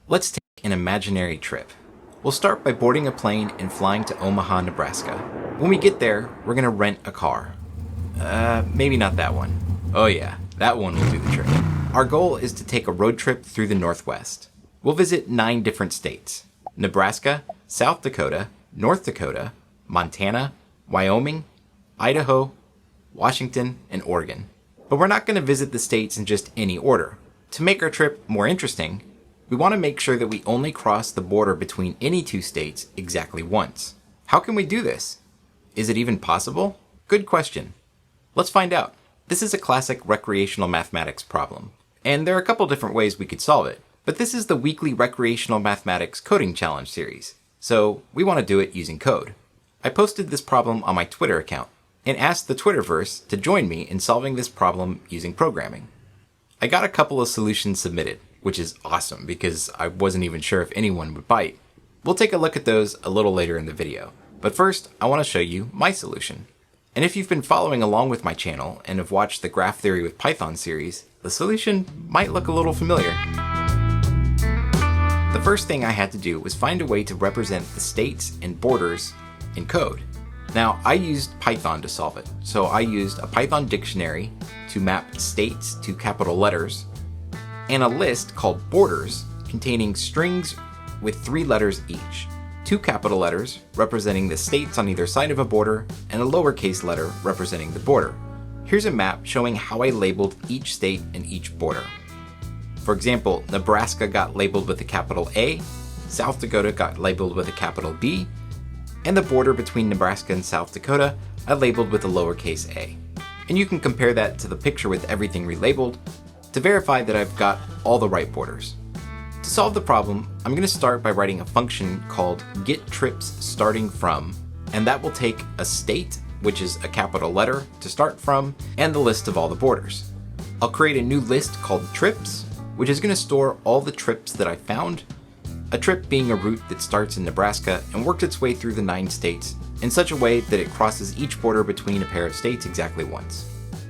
Let's take an imaginary trip. We'll start by boarding a plane and flying to Omaha, Nebraska. When we get there, we're gonna rent a car. Maybe not that one. Oh yeah, that one will do the trick. Our goal is to take a road trip through the Northwest. We'll visit 9 different states: Nebraska, South Dakota, North Dakota, Montana, Wyoming, Idaho, Washington, and Oregon. But we're not gonna visit the states in just any order. To make our trip more interesting, we want to make sure that we only cross the border between any 2 states exactly once. How can we do this? Is it even possible? Good question. Let's find out. This is a classic recreational mathematics problem, and there are a couple different ways we could solve it, but this is the weekly Recreational Mathematics Coding Challenge series, so we want to do it using code. I posted this problem on my Twitter account, and asked the Twitterverse to join me in solving this problem using programming. I got a couple of solutions submitted, which is awesome because I wasn't even sure if anyone would bite. We'll take a look at those a little later in the video, but first I want to show you my solution. And if you've been following along with my channel and have watched the Graph Theory with Python series, the solution might look a little familiar. The first thing I had to do was find a way to represent the states and borders in code. Now, I used Python to solve it, so I used a Python dictionary to map states to capital letters, and a list called borders containing strings with 3 letters each. 2 capital letters representing the states on either side of a border, and a lowercase letter representing the border. Here's a map showing how I labeled each state and each border. For example, Nebraska got labeled with a capital A, South Dakota got labeled with a capital B, and the border between Nebraska and South Dakota I labeled with a lowercase a. And you can compare that to the picture with everything relabeled to verify that I've got all the right borders. To solve the problem, I'm going to start by writing a function called getTripsStartingFrom, and that will take a state, which is a capital letter to start from, and the list of all the borders. I'll create a new list called trips, which is going to store all the trips that I found, a trip being a route that starts in Nebraska and worked its way through the 9 states in such a way that it crosses each border between a pair of states exactly once.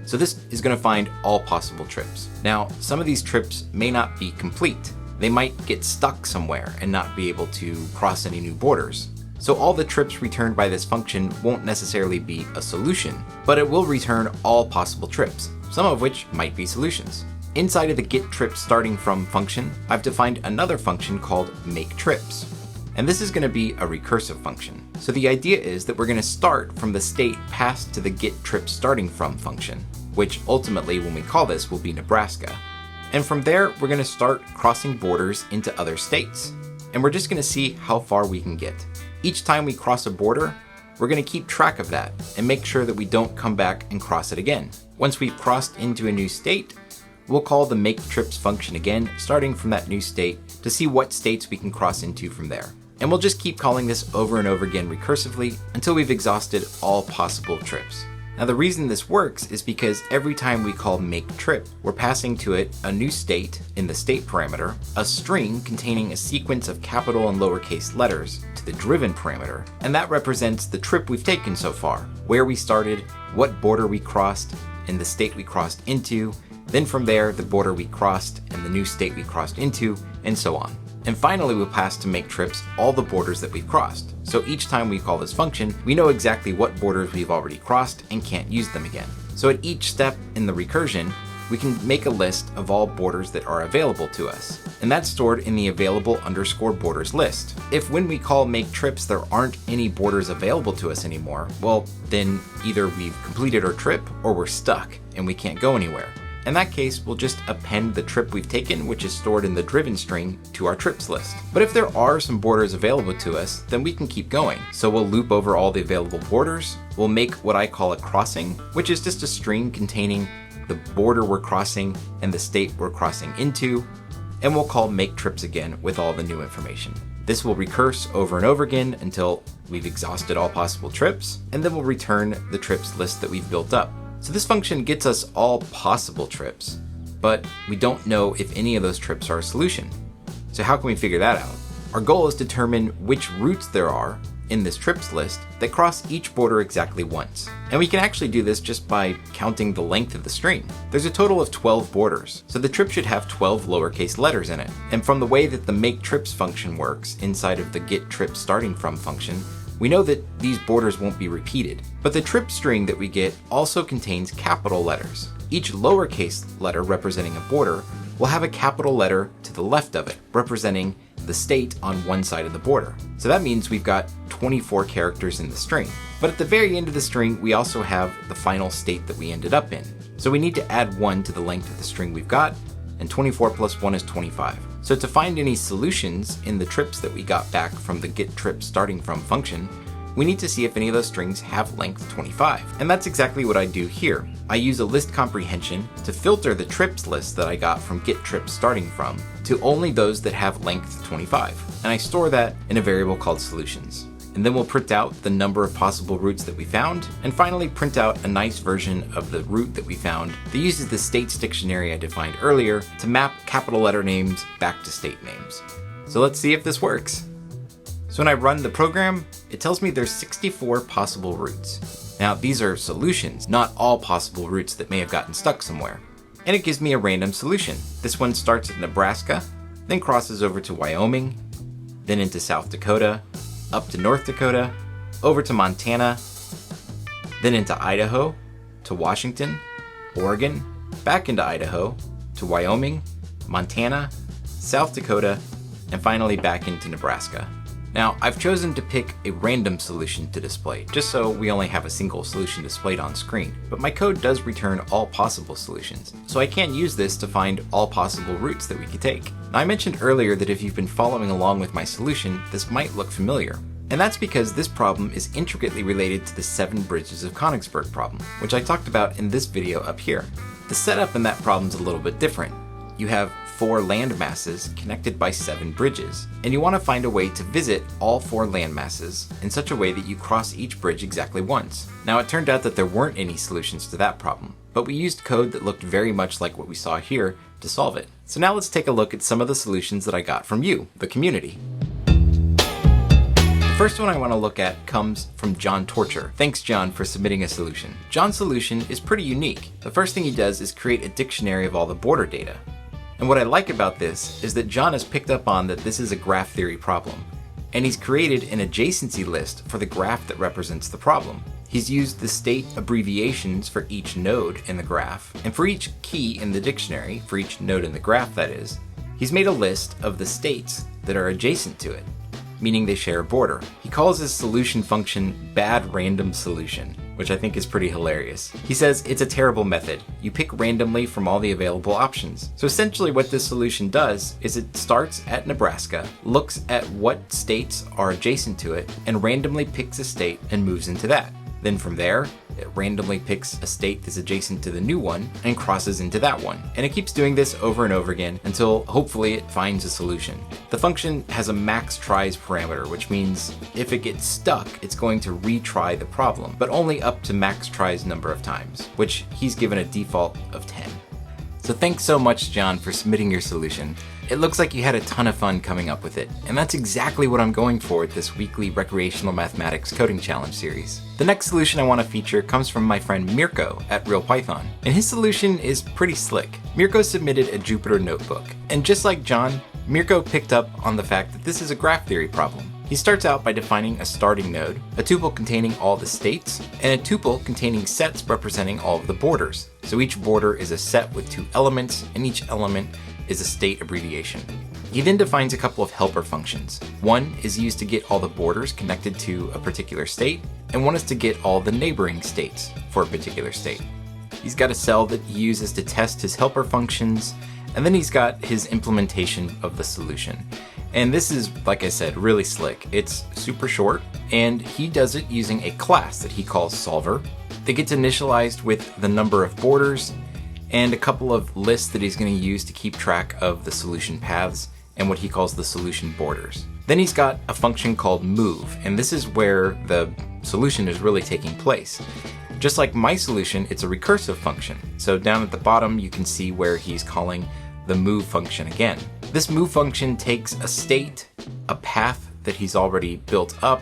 So this is going to find all possible trips. Now, some of these trips may not be complete. They might get stuck somewhere and not be able to cross any new borders. So all the trips returned by this function won't necessarily be a solution, but it will return all possible trips, some of which might be solutions. Inside of the getTripsStartingFrom function, I've defined another function called makeTrips. And this is going to be a recursive function. So the idea is that we're going to start from the state passed to the getTripsStartingFrom function, which ultimately, when we call this, will be Nebraska. And from there, we're going to start crossing borders into other states. And we're just going to see how far we can get. Each time we cross a border, we're going to keep track of that and make sure that we don't come back and cross it again. Once we've crossed into a new state, we'll call the makeTrips function again, starting from that new state to see what states we can cross into from there. And we'll just keep calling this over and over again recursively until we've exhausted all possible trips. Now the reason this works is because every time we call makeTrip, we're passing to it a new state in the state parameter, a string containing a sequence of capital and lowercase letters to the driven parameter, and that represents the trip we've taken so far, where we started, what border we crossed, and the state we crossed into, then from there, the border we crossed and the new state we crossed into, and so on. And finally, we'll pass to makeTrips all the borders that we've crossed. So each time we call this function, we know exactly what borders we've already crossed and can't use them again. So at each step in the recursion, we can make a list of all borders that are available to us. And that's stored in the available_borders list. If when we call makeTrips there aren't any borders available to us anymore, well, then either we've completed our trip or we're stuck and we can't go anywhere. In that case, we'll just append the trip we've taken, which is stored in the driven string, to our trips list. But if there are some borders available to us, then we can keep going. So we'll loop over all the available borders. We'll make what I call a crossing, which is just a string containing the border we're crossing and the state we're crossing into. And we'll call makeTrips again with all the new information. This will recurse over and over again until we've exhausted all possible trips, and then we'll return the trips list that we've built up. So this function gets us all possible trips, but we don't know if any of those trips are a solution. So how can we figure that out? Our goal is to determine which routes there are in this trips list that cross each border exactly once. And we can actually do this just by counting the length of the string. There's a total of 12 borders, so the trip should have 12 lowercase letters in it. And from the way that the make trips function works inside of the get trips starting from function, we know that these borders won't be repeated. But the trip string that we get also contains capital letters. Each lowercase letter representing a border will have a capital letter to the left of it, representing the state on one side of the border. So that means we've got 24 characters in the string. But at the very end of the string, we also have the final state that we ended up in. So we need to add 1 to the length of the string we've got, and 24 plus 1 is 25. So to find any solutions in the trips that we got back from the get trips starting from function, we need to see if any of those strings have length 25. And that's exactly what I do here. I use a list comprehension to filter the trips list that I got from get trips starting from to only those that have length 25. And I store that in a variable called solutions. And then we'll print out the number of possible routes that we found, and finally print out a nice version of the route that we found that uses the states dictionary I defined earlier to map capital letter names back to state names. So let's see if this works. So when I run the program, it tells me there's 64 possible routes. Now these are solutions, not all possible routes that may have gotten stuck somewhere. And it gives me a random solution. This one starts at Nebraska, then crosses over to Wyoming, then into South Dakota, up to North Dakota, over to Montana, then into Idaho, to Washington, Oregon, back into Idaho, to Wyoming, Montana, South Dakota, and finally back into Nebraska. Now, I've chosen to pick a random solution to display, just so we only have a single solution displayed on screen, but my code does return all possible solutions, so I can use this to find all possible routes that we could take. Now, I mentioned earlier that if you've been following along with my solution, this might look familiar. And that's because this problem is intricately related to the 7 bridges of Königsberg problem, which I talked about in this video up here. The setup in that problem is a little bit different. You have 4 land masses connected by 7 bridges, and you want to find a way to visit all 4 land masses in such a way that you cross each bridge exactly once. Now, it turned out that there weren't any solutions to that problem, but we used code that looked very much like what we saw here to solve it. So now let's take a look at some of the solutions that I got from you, the community. The first one I want to look at comes from John Tocher. Thanks, John, for submitting a solution. John's solution is pretty unique. The first thing he does is create a dictionary of all the border data. And what I like about this is that John has picked up on that this is a graph theory problem, and he's created an adjacency list for the graph that represents the problem. He's used the state abbreviations for each node in the graph, and for each key in the dictionary, for each node in the graph that is, he's made a list of the states that are adjacent to it, meaning they share a border. He calls his solution function bad random solution, which I think is pretty hilarious. He says it's a terrible method. You pick randomly from all the available options. So essentially what this solution does is it starts at Nebraska, looks at what states are adjacent to it, and randomly picks a state and moves into that. Then from there, it randomly picks a state that's adjacent to the new one and crosses into that one. And it keeps doing this over and over again until hopefully it finds a solution. The function has a max tries parameter, which means if it gets stuck, it's going to retry the problem, but only up to max tries number of times, which he's given a default of 10. So thanks so much, John, for submitting your solution. It looks like you had a ton of fun coming up with it, and that's exactly what I'm going for with this weekly Recreational Mathematics Coding Challenge series. The next solution I want to feature comes from my friend Mirko at RealPython, and his solution is pretty slick. Mirko submitted a Jupyter notebook, and just like John, Mirko picked up on the fact that this is a graph theory problem. He starts out by defining a starting node, a tuple containing all the states, and a tuple containing sets representing all of the borders. So each border is a set with 2 elements, and each element is a state abbreviation. He then defines a couple of helper functions. One is used to get all the borders connected to a particular state, and one is to get all the neighboring states for a particular state. He's got a cell that he uses to test his helper functions, and then he's got his implementation of the solution. And this is, like I said, really slick. It's super short, and he does it using a class that he calls solver that gets initialized with the number of borders and a couple of lists that he's going to use to keep track of the solution paths and what he calls the solution borders. Then he's got a function called move, and this is where the solution is really taking place. Just like my solution, it's a recursive function. So down at the bottom, you can see where he's calling the move function again. This move function takes a state, a path that he's already built up,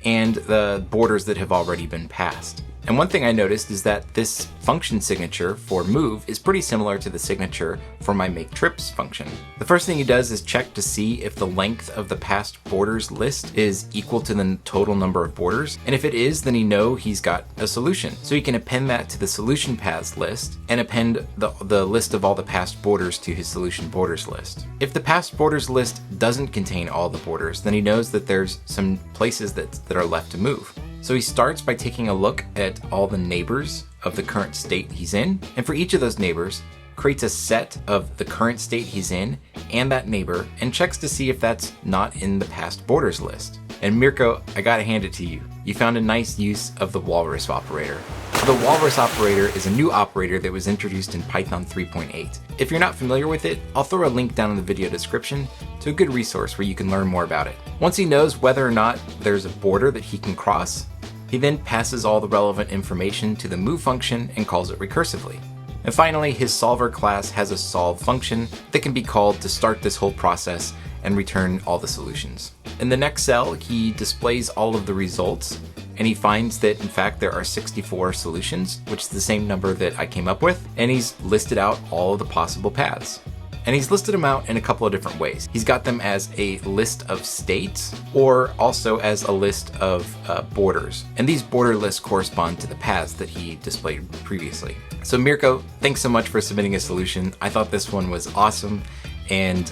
and the borders that have already been passed. And one thing I noticed is that this function signature for move is pretty similar to the signature for my make trips function. The first thing he does is check to see if the length of the past borders list is equal to the total number of borders. And if it is, then he knows he's got a solution. So he can append that to the solution paths list and append the list of all the past borders to his solution borders list. If the past borders list doesn't contain all the borders, then he knows that there's some places that are left to move. So he starts by taking a look at all the neighbors of the current state he's in, and for each of those neighbors, creates a set of the current state he's in and that neighbor, and checks to see if that's not in the past borders list. And Mirko, I gotta hand it to you. You found a nice use of the walrus operator. So the walrus operator is a new operator that was introduced in Python 3.8. If you're not familiar with it, I'll throw a link down in the video description to a good resource where you can learn more about it. Once he knows whether or not there's a border that he can cross, he then passes all the relevant information to the move function and calls it recursively. And finally, his solver class has a solve function that can be called to start this whole process and return all the solutions. In the next cell, he displays all of the results, and he finds that in fact there are 64 solutions, which is the same number that I came up with, and he's listed out all of the possible paths. And he's listed them out in a couple of different ways. He's got them as a list of states, or also as a list of borders. And these border lists correspond to the paths that he displayed previously. So Mirko, thanks so much for submitting a solution. I thought this one was awesome, and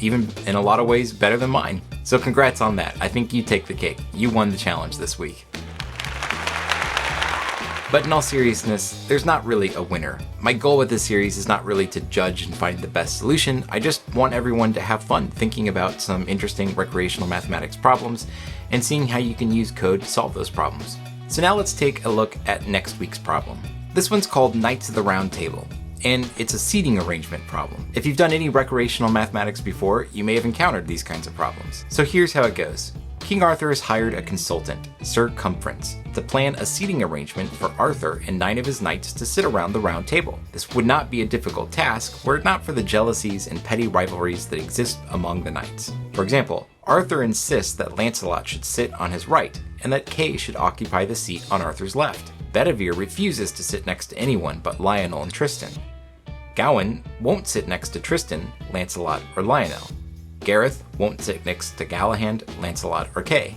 even in a lot of ways better than mine. So congrats on that. I think you take the cake. You won the challenge this week. But in all seriousness, there's not really a winner. My goal with this series is not really to judge and find the best solution. I just want everyone to have fun thinking about some interesting recreational mathematics problems and seeing how you can use code to solve those problems. So now let's take a look at next week's problem. This one's called Knights of the Round Table, and it's a seating arrangement problem. If you've done any recreational mathematics before, you may have encountered these kinds of problems. So here's how it goes. King Arthur has hired a consultant, Circumference, to plan a seating arrangement for Arthur and 9 of his knights to sit around the round table. This would not be a difficult task were it not for the jealousies and petty rivalries that exist among the knights. For example, Arthur insists that Lancelot should sit on his right, and that Kay should occupy the seat on Arthur's left. Bedivere refuses to sit next to anyone but Lionel and Tristan. Gawain won't sit next to Tristan, Lancelot, or Lionel. Gareth won't sit next to Galahad, Lancelot, or Kay.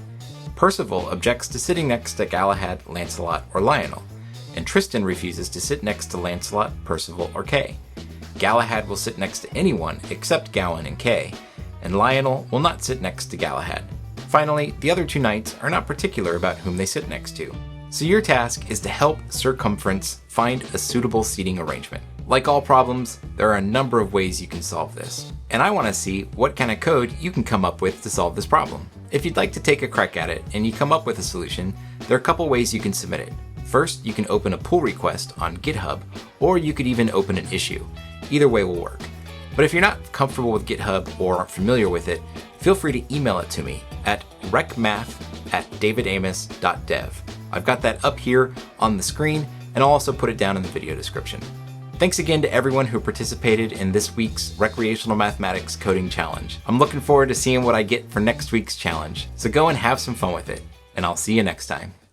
Percival objects to sitting next to Galahad, Lancelot, or Lionel, and Tristan refuses to sit next to Lancelot, Percival, or Kay. Galahad will sit next to anyone except Gawain and Kay, and Lionel will not sit next to Galahad. Finally, the other 2 knights are not particular about whom they sit next to. So your task is to help Circumference find a suitable seating arrangement. Like all problems, there are a number of ways you can solve this, and I want to see what kind of code you can come up with to solve this problem. If you'd like to take a crack at it and you come up with a solution, there are a couple ways you can submit it. First, you can open a pull request on GitHub, or you could even open an issue. Either way will work. But if you're not comfortable with GitHub or aren't familiar with it, feel free to email it to me at recmath@davidamos.dev. I've got that up here on the screen, and I'll also put it down in the video description. Thanks again to everyone who participated in this week's Recreational Mathematics Coding Challenge. I'm looking forward to seeing what I get for next week's challenge, so go and have some fun with it, and I'll see you next time.